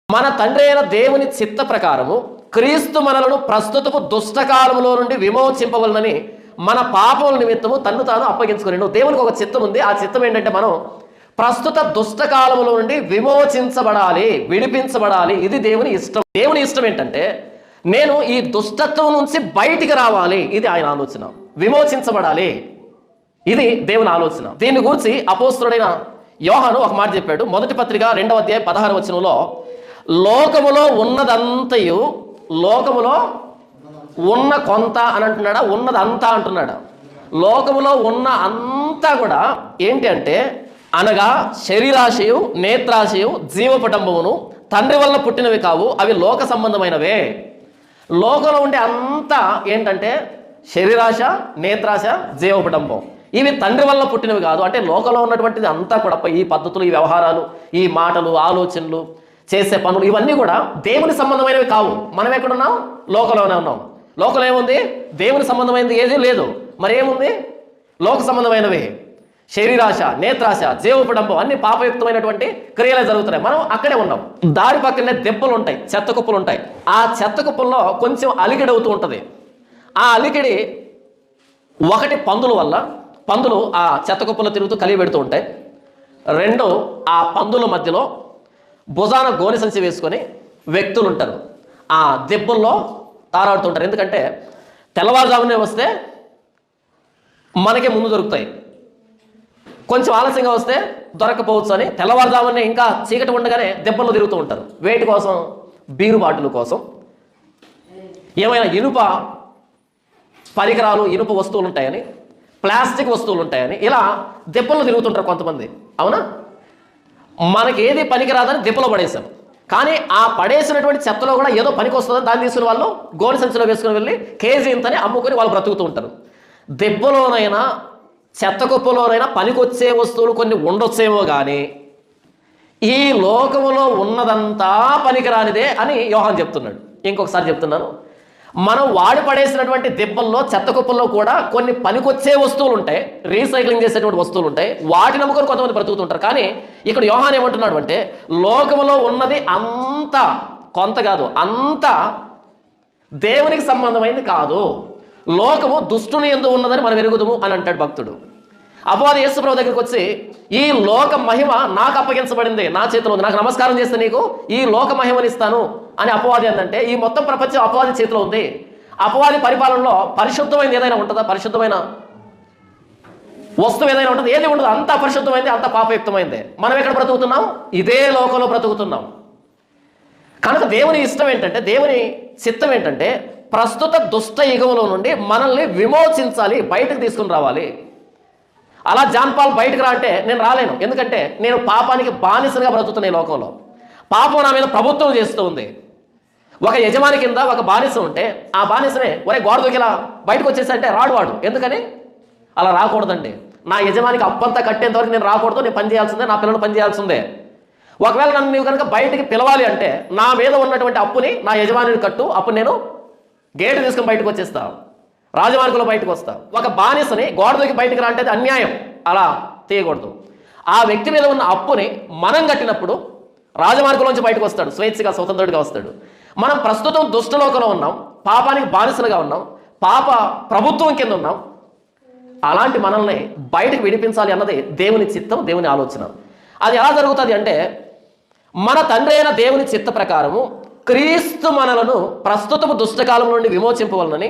మన తండ్రి అయిన దేవుని చిత్త ప్రకారము క్రీస్తు మనలను ప్రస్తుతపు దుష్టకాలములో నుండి విమోచింపవలనని మన పాపముల నిమిత్తము తన్ను తాను అప్పగించుకుని. దేవునికి ఒక చిత్తం ఉంది. ఆ చిత్తం ఏంటంటే మనం ప్రస్తుత దుష్టకాలములో నుండి విమోచించబడాలి, విడిపించబడాలి. ఇది దేవుని ఇష్టం. దేవుని ఇష్టం ఏంటంటే నేను ఈ దుష్టత్వం నుంచి బయటికి రావాలి. ఇది ఆయన ఆలోచన. విమోచించబడాలి, ఇది దేవుని ఆలోచన. దీని గురించి అపోస్తలుడైన యోహాను ఒక మాట చెప్పాడు. మొదటి పత్రిక 2వ అధ్యాయం 16వ వచనంలో, లోకములో ఉన్నదంతయు, లోకములో ఉన్న కొంత అని అంటున్నాడా, ఉన్నదంతా అంటున్నాడా? లోకములో ఉన్న అంతా కూడా ఏంటి అంటే, అనగా శరీరాశయు, నేత్రాశయు, జీవపటంబమును తండ్రి వల్ల పుట్టినవి కావు, అవి లోక సంబంధమైనవే. లోకంలో ఉండే అంతా ఏంటంటే శరీరాశ, నేత్రాశ, జీవపటంబం. ఇవి తండ్రి వల్ల పుట్టినవి కాదు. అంటే లోకంలో ఉన్నటువంటిది అంతా కూడా ఈ పద్ధతులు, ఈ వ్యవహారాలు, ఈ మాటలు, ఆలోచనలు, చేసే పనులు ఇవన్నీ కూడా దేవుని సంబంధమైనవి కావు. మనం ఎక్కడున్నాం? లోకంలోనే ఉన్నాం. లోకంలో ఏముంది? దేవుని సంబంధమైనది ఏదీ లేదు. మరి ఏముంది? లోక సంబంధమైనవి. శరీరాశ, నేత్రాశ, జీవపడంబం అన్ని పాపయుక్తమైనటువంటి క్రియలే జరుగుతున్నాయి. మనం అక్కడే ఉన్నాం. దారి పక్కనే దెబ్బలు ఉంటాయి, చెత్త కుప్పలు ఉంటాయి. ఆ చెత్త కుప్పల్లో కొంచెం అలికిడి అవుతూ ఉంటుంది. ఆ అలికిడి ఒకటి పందుల వల్ల, పందులు ఆ చెత్త కుప్పలో తిరుగుతూ కలిగి పెడుతూ ఉంటాయి. రెండు, ఆ పందుల మధ్యలో భుజాన గోనె సంచి వేసుకొని వ్యక్తులు ఉంటారు. ఆ దెబ్బల్లో తారాడుతుంటారు. ఎందుకంటే తెల్లవారుజామునే వస్తే మనకి ముందు దొరుకుతాయి, కొంచెం ఆలస్యంగా వస్తే దొరకపోవచ్చు అని తెల్లవారుజామునే ఇంకా చీకటి ఉండగానే దెబ్బల్లో తిరుగుతూ ఉంటారు. వేటి కోసం? బీరు బాటిల్ కోసం, ఏమైనా ఇనుప పరికరాలు, ఇనుప వస్తువులు ఉంటాయని, ప్లాస్టిక్ వస్తువులు ఉంటాయని ఇలా దెబ్బల్లో తిరుగుతుంటారు కొంతమంది. అవునా? మనకి ఏది పనికిరాదని దెబ్బలో పడేసాం. కానీ ఆ పడేసినటువంటి చెత్తలో కూడా ఏదో పనికి వస్తుందని దాన్ని తీసుకుని వాళ్ళు గోనె సంచిలో వేసుకుని వెళ్ళి కేజీ ఇంతని అమ్ముకొని వాళ్ళు బ్రతుకుతూ ఉంటారు. దెబ్బలోనైనా చెత్త కుప్పలోనైనా పనికొచ్చే వస్తువులు కొన్ని ఉండొచ్చేమో కానీ ఈ లోకములో ఉన్నదంతా పనికిరానిదే అని యోహాను చెప్తున్నాడు. ఇంకొకసారి చెప్తున్నాను, మనం వాడి పడేసినటువంటి దెబ్బల్లో, చెత్త కుప్పల్లో కూడా కొన్ని పనికొచ్చే వస్తువులు ఉంటాయి, రీసైక్లింగ్ చేసేటువంటి వస్తువులు ఉంటాయి. వాటిని నమ్ముకొని కొంతమంది బ్రతుకుతుంటారు. కానీ ఇక్కడ యోహాను ఏమంటున్నాడు అంటే లోకములో ఉన్నది అంతా, కొంత కాదు, అంతా దేవునికి సంబంధమైనది కాదు. లోకము దుష్టుని యందు ఉన్నదని మనం ఎరుగుదుము అని అంటాడు భక్తుడు. అపవాది యేసుప్రభువు దగ్గరికి వచ్చి, ఈ లోక మహిమ నాకు అప్పగించబడింది, నా చేతిలో ఉంది, నాకు నమస్కారం చేస్తే నీకు ఈ లోక మహిమని ఇస్తాను అని అపవాది అందంటే ఈ మొత్తం ప్రపంచం అపవాది చేతిలో ఉంది. అపవాది పరిపాలనలో పరిశుద్ధమైనది ఏదైనా ఉంటుందా? పరిశుద్ధమైన వస్తువు ఏదైనా ఉంటుంది? ఏది ఉండదు. అంతా పరిశుద్ధమైంది, అంతా పాపయుక్తమైంది. మనం ఎక్కడ బ్రతుకుతున్నాం? ఇదే లోకంలో బ్రతుకుతున్నాం. కనుక దేవుని ఇష్టం ఏంటంటే, దేవుని చిత్తం ఏంటంటే ప్రస్తుత దుష్ట యుగంలో నుండి మనల్ని విమోచించాలి, బయటకు తీసుకుని రావాలి. అలా జాన్ పాల్ బయటకు రా అంటే నేను రాలేను. ఎందుకంటే నేను పాపానికి బానిసగా బ్రతుకుతున్న ఈ లోకంలో. పాపం నా మీద ప్రభుత్వం చేస్తూ ఉంది. ఒక యజమాని కింద ఒక బానిస ఉంటే ఆ బానిసనే ఒరే గోడ దూకిలా బయటకు వచ్చేసంటే రాడు వాడు. ఎందుకని? అలా రాకూడదండి. నా యజమానికి అప్పంతా కట్టేంతవరకు నేను రాకూడదు, నేను పని చేయాల్సిందే, నా పిల్లలు పని చేయాల్సిందే. ఒకవేళ నన్ను నీవు కనుక బయటికి పిలవాలి అంటే నా మీద ఉన్నటువంటి అప్పుని నా యజమానిని కట్టు, అప్పుడు నేను గేటు తీసుకుని బయటకు వచ్చేస్తాను, రాజమార్గంలో బయటకు వస్తా. ఒక బానిసని గోడ దూకి బయటకు రా అంటే అది అన్యాయం, అలా తీయకూడదు. ఆ వ్యక్తి మీద ఉన్న అప్పుని మనం కట్టినప్పుడు రాజమార్గంలోంచి బయటకు వస్తాడు, స్వేచ్ఛగా స్వతంత్రుడిగా వస్తాడు. మనం ప్రస్తుతం దుష్టలోకంలో ఉన్నాం, పాపానికి బానిసలుగా ఉన్నాం, పాప ప్రభుత్వం కింద ఉన్నాం. అలాంటి మనల్ని బయటకు విడిపించాలి అన్నది దేవుని చిత్తం, దేవుని ఆలోచన. అది ఎలా జరుగుతుంది అంటే మన తండ్రి అయిన దేవుని చిత్త ప్రకారము క్రీస్తు మనలను ప్రస్తుతము దుష్టకాలం నుండి విమోచింపవలనని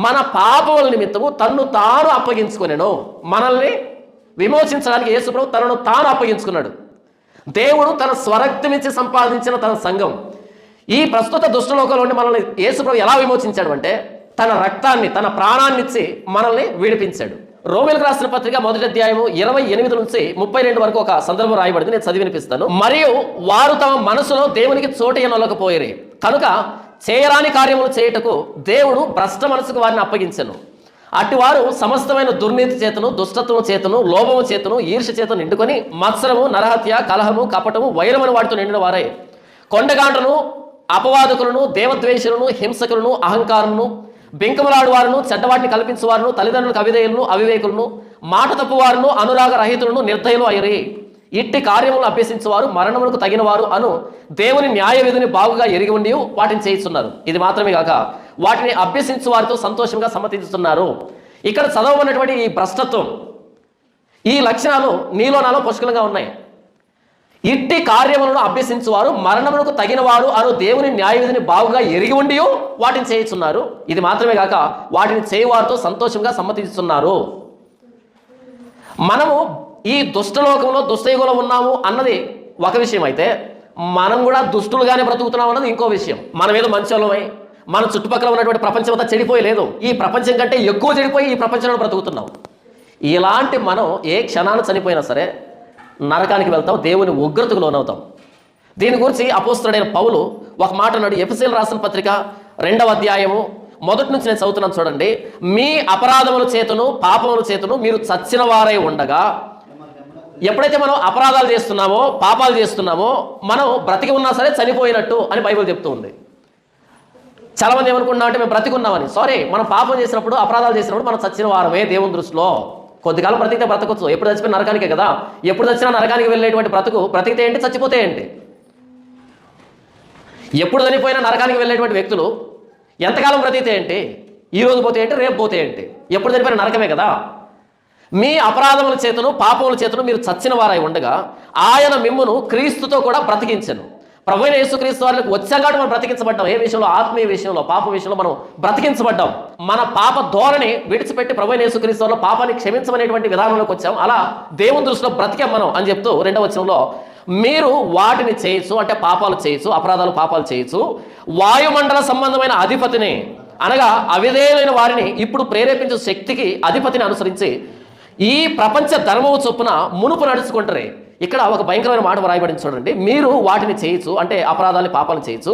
మన పాపముల నిమిత్తము తన్ను తాను అప్పగించుకునేను. మనల్ని విమోచించడానికి యేసుప్రభువు తనను తాను అప్పగించుకున్నాడు. దేవుడు తన స్వరక్తమిచ్చి సంపాదించిన తన సంఘం ఈ ప్రస్తుత దుష్టలోకంలో నుండి మనల్ని యేసుప్రభువు ఎలా విమోచించాడు అంటే తన రక్తాన్ని, తన ప్రాణాన్ని ఇచ్చి మనల్ని విడిపించాడు. రోమీయులకు రాసిన పత్రిక 1వ అధ్యాయము 28 నుంచి 32 వరకు ఒక సందర్భం రాయబడింది. నేను చదివి వినిపిస్తాను. మరియు వారు తమ మనసులో దేవునికి చోటు ఎనలేకపోయిరి కనుక చేయరాని కార్యములు చేయుటకు దేవుడు భ్రష్ట మనసుకు వారిని అప్పగించెను. అటువారు సమస్తమైన దుర్నీతి చేతను, దుష్టత్వము చేతను, లోభము చేతను, ఈర్ష్య చేతను నిండుకొని మత్సరము, నరహత్య, కలహము, కపటము, వైరమని వాటితో నిండిన వారే కొండగాండ్రను, అపవాదకులను, దేవద్వేషులను, హింసకులను, అహంకారులను, బెంకములాడు వారును, చెడ్డవాటిని కల్పించువారును, తల్లిదండ్రులకు అవిధేయులను, అవివేకులను, మాట తప్పువారును, అనురాగ రహితులను, నిర్దయులు అయిరి. ఇట్టి కార్యములను అభ్యసించేవారు మరణములకు తగినవారు అను దేవుని న్యాయ విధిని బాగుగా ఎరిగి ఉండి వాటిని చేయిస్తున్నారు. ఇది మాత్రమే కాక వాటిని అభ్యసించే వారితో సంతోషంగా సమ్మతిస్తున్నారు. ఇక్కడ చదవబడినటువంటి ఈ భ్రష్టత్వం, ఈ లక్షణాలు నీలో నాలో పుష్కలంగా ఉన్నాయి. ఇట్టి కార్యములను అభ్యసించేవారు మరణములకు తగినవారు అను దేవుని న్యాయ విధిని బాగుగా ఎరిగి ఉండి వాటిని చేయిస్తున్నారు. ఇది మాత్రమే కాక వాటిని చేయవారితో సంతోషంగా సమ్మతిస్తున్నారు. మనము ఈ దుష్టలోకంలో దుష్టయుగంలో ఉన్నాము అన్నది ఒక విషయం అయితే, మనం కూడా దుష్టులుగానే బ్రతుకుతున్నాం అన్నది ఇంకో విషయం. మనం ఏదో మంచోళ్ళమై మన చుట్టుపక్కల ఉన్నటువంటి ప్రపంచం అంతా చెడిపోయలేదు, ఈ ప్రపంచం కంటే ఎక్కువ చెడిపోయి ఈ ప్రపంచంలో బ్రతుకుతున్నాం. ఇలాంటి మనం ఏ క్షణాన్ని చనిపోయినా సరే నరకానికి వెళ్తాం, దేవుని ఉగ్రతకు లోనవుతాం. దీని గురించి అపోస్తలుడైన పౌలు ఒక మాట అన్నాడు. ఎఫెసీయులకు రాసిన పత్రిక 2వ అధ్యాయము మొదటి నుంచి నేను చదువుతున్నాను చూడండి. మీ అపరాధముల చేతను పాపముల చేతను మీరు చచ్చిన వారై ఉండగా, ఎప్పుడైతే మనం అపరాధాలు చేస్తున్నామో పాపాలు చేస్తున్నామో మనం బ్రతికి ఉన్నా సరే చనిపోయినట్టు అని బైబిల్ చెప్తూ ఉంది. చాలా మంది ఏమనుకుంటున్నాం అంటే మేము బ్రతికున్నామని. సారీ, మనం పాపం చేసినప్పుడు అపరాధాలు చేసినప్పుడు మనం చచ్చిన వారమే దేవుని దృష్టిలో. కొద్దికాలం బ్రతికితే బ్రతకొచ్చు, ఎప్పుడు చచ్చిపోయిన నరకానికే కదా. ఎప్పుడు చచ్చినా నరకానికి వెళ్ళేటువంటి బ్రతికితే ఏంటి, చచ్చిపోతే ఏంటి? ఎప్పుడు చనిపోయినా నరకానికి వెళ్ళేటువంటి వ్యక్తులు ఎంతకాలం బ్రతికితే ఏంటి? ఈ రోజు పోతే ఏంటి, రేపు పోతే ఏంటి? ఎప్పుడు చనిపోయిన నరకమే కదా. మీ అపరాధముల చేతను పాపముల చేతను మీరు చచ్చిన వారై ఉండగా ఆయన మిమ్మును క్రీస్తుతో కూడా బ్రతికించెను. ప్రభువైన యేసుక్రీస్తు వారికి వచ్చాక మనం బ్రతికించబడ్డాం. ఏ విషయంలో? ఆత్మీయ విషయంలో, పాప విషయంలో మనం బ్రతికించబడ్డాం. మన పాప ధోరణి విడిచిపెట్టి ప్రభువైన యేసుక్రీస్తు వారిలో పాపాన్ని క్షమించమనేటువంటి విధానంలోకి వచ్చాం. అలా దేవుని దృష్టిలో బ్రతికాం మనం అని చెప్తూ 2వ వచనంలో మీరు వాటిని చేయొచ్చు, అంటే పాపాలు చేయొచ్చు, అపరాధాలు పాపాలు చేయొచ్చు, వాయుమండల సంబంధమైన అధిపతిని అనగా అవిధేయులైన వారిని ఇప్పుడు ప్రేరేపించే శక్తికి అధిపతిని అనుసరించి ఈ ప్రపంచ ధర్మము చొప్పున మునుపు నడుచుకుంటారే. ఇక్కడ ఒక భయంకరమైన మాట రాయబడింది చూడండి. మీరు వాటిని చేయొచ్చు, అంటే అపరాధాలు పాపాలు చేయొచ్చు,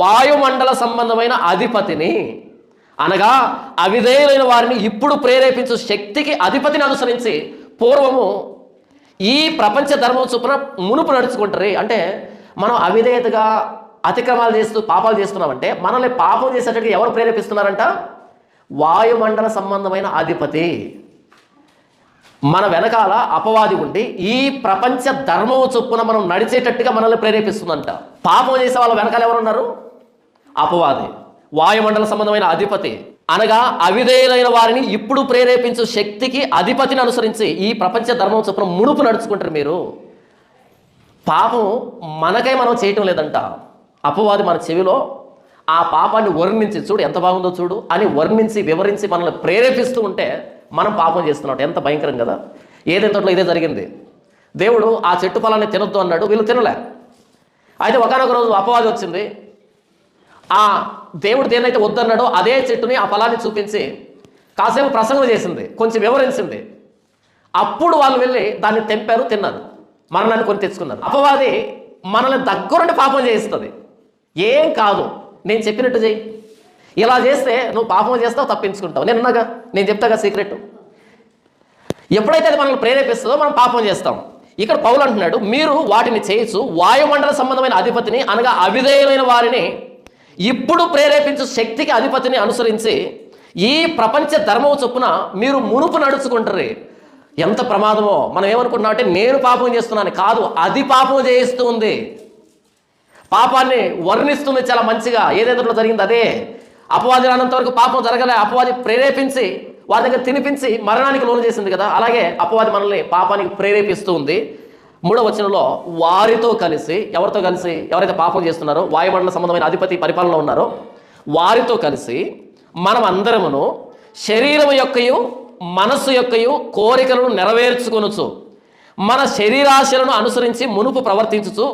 వాయుమండల సంబంధమైన అధిపతిని అనగా అవిధేయులైన వారిని ఇప్పుడు ప్రేరేపించు శక్తికి అధిపతిని అనుసరించి పూర్వము ఈ ప్రపంచ ధర్మం చొప్పున మునుపు నడుచుకుంటారే. అంటే మనం అవిధేయతగా అతిక్రమాలు చేస్తూ పాపాలు చేస్తున్నామంటే మనల్ని పాపం చేసేటట్టుగా ఎవరు ప్రేరేపిస్తున్నారంట? వాయుమండల సంబంధమైన అధిపతి. మన వెనకాల అపవాది ఉండి ఈ ప్రపంచ ధర్మము చొప్పున మనం నడిచేటట్టుగా మనల్ని ప్రేరేపిస్తుందంట. పాపం చేసే వాళ్ళ వెనకాల ఎవరున్నారు? అపవాది, వాయుమండల సంబంధమైన అధిపతి అనగా అవిధేయులైన వారిని ఇప్పుడు ప్రేరేపించు శక్తికి అధిపతిని అనుసరించి ఈ ప్రపంచ ధర్మం చొప్పున మునుపు నడుచుకుంటారు. మీరు పాపం మనకై మనం చేయటం లేదంట. అపవాది మన చెవిలో ఆ పాపాన్ని వర్ణించి, చూడు ఎంత బాగుందో చూడు అని వర్ణించి వివరించి మనల్ని ప్రేరేపిస్తూ ఉంటే మనం పాపం చేస్తున్నాం. ఎంత భయంకరం కదా. ఏదైనా ఇదే జరిగింది. దేవుడు ఆ చెట్టు ఫలాన్ని తినొద్దు అన్నాడు, వీళ్ళు తినలే. అయితే ఒకానొక రోజు అపవాది వచ్చింది, ఆ దేవుడు దేనైతే వద్దన్నాడో అదే చెట్టుని ఆ ఫలాన్ని చూపించి కాసేపు ప్రసంగం చేసింది, కొంచెం వివరించింది. అప్పుడు వాళ్ళు వెళ్ళి దాన్ని తెంపారు, తిన్నారు, మరణాన్ని కొని తెచ్చుకున్నారు. అపవాది మనల్ని దగ్గరుండి పాపం చేయిస్తుంది. ఏం కాదు, నేను చెప్పినట్టు చెయ్యి, ఇలా చేస్తే నువ్వు పాపం చేస్తావు, తప్పించుకుంటావు. నేను చెప్తాగా సీక్రెట్. ఎప్పుడైతే అది మనల్ని ప్రేరేపిస్తుందో మనం పాపం చేస్తాం. ఇక్కడ పౌలు అంటున్నాడు, మీరు వాటిని చేయొచ్చు, వాయుమండల సంబంధమైన అధిపతిని అనగా అవిధేయులైన వారిని ఇప్పుడు ప్రేరేపించు శక్తికి అధిపతిని అనుసరించి ఈ ప్రపంచ ధర్మం చొప్పున మీరు మునుపు నడుచుకుంటారు. ఎంత ప్రమాదమో. మనం ఏమనుకుంటున్నాం అంటే నేను పాపం చేస్తున్నాను కాదు, అది పాపం చేయిస్తూ ఉంది, పాపాన్ని వర్ణిస్తుంది చాలా మంచిగా. ఏదైతే జరిగింది అదే. అపవాది రానంత వరకు పాపం జరగలే, అపవాది ప్రేరేపించి వారి దగ్గర తినిపించి మరణానికి లోను చేసింది కదా. అలాగే అపవాది మనల్ని పాపానికి ప్రేరేపిస్తూ ఉంది. 3వ వచనంలో వారితో కలిసి, ఎవరితో కలిసి? ఎవరైతే పాపం చేస్తున్నారో వాయుమండల సంబంధమైన అధిపతి పరిపాలనలో ఉన్నారో వారితో కలిసి మనం అందరమును శరీరము యొక్కయు మనస్సు యొక్కయు కోరికలను నెరవేర్చుకొనుచు మన శరీరాశలను అనుసరించి మునుపు ప్రవర్తించుచు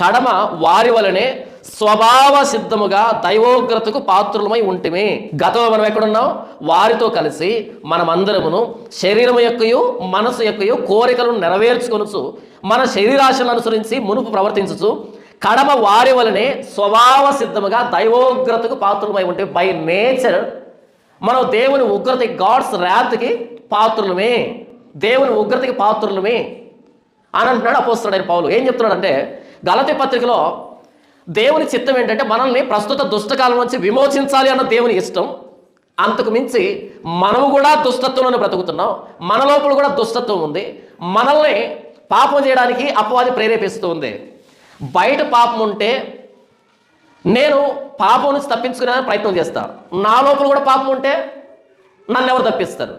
కడమ వారి వలనే స్వభావ సిద్ధముగా దైవోగ్రతకు పాత్రులమై ఉంటిమి. గతంలో మనం ఎక్కడున్నాం? వారితో కలిసి మనమందరమును శరీరము యొక్కయు మనసు యొక్కయు కోరికలను నెరవేర్చుకొనుచు మన శరీరాశలను అనుసరించి మునుపు ప్రవర్తించుచు కడమ వారి వలనే స్వభావ సిద్ధముగా దైవోగ్రతకు పాత్రులమై ఉంటే బై నేచర్ మనం దేవుని ఉగ్రత, గాడ్స్ ర్యాత్కి పాత్రులమే, దేవుని ఉగ్రతకి పాత్రులమే అని అంటున్నాడు అపోస్తలుడైన పౌలు. ఏం చెప్తున్నాడంటే గలతీ పత్రికలో దేవుని చిత్తం ఏంటంటే మనల్ని ప్రస్తుత దుష్టకాలం నుంచి విమోచించాలి అన్న దేవుని ఇష్టం. అంతకు మించి మనము కూడా దుష్టత్వంలోనే బ్రతుకుతున్నాం, మన లోపల కూడా దుష్టత్వం ఉంది. మనల్ని పాపం చేయడానికి అపవాది ప్రేరేపిస్తూ ఉంది. బయట పాపం ఉంటే నేను పాపం నుంచి తప్పించుకునే ప్రయత్నం చేస్తా, నా లోపల కూడా పాపం ఉంటే నన్ను ఎవరు తప్పిస్తారు?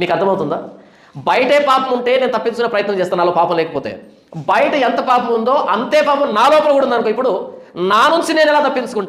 మీకు అర్థమవుతుందా? బయటే పాపం ఉంటే నేను తప్పించుకునే ప్రయత్నం చేస్తాను, నాలో పాపం లేకపోతే. బయట ఎంత పాపం ఉందో అంతే పాపం నా లోపల కూడా ఉందనుకో, ఇప్పుడు నా నుంచి నేను ఎలా తప్పించుకుంటాను?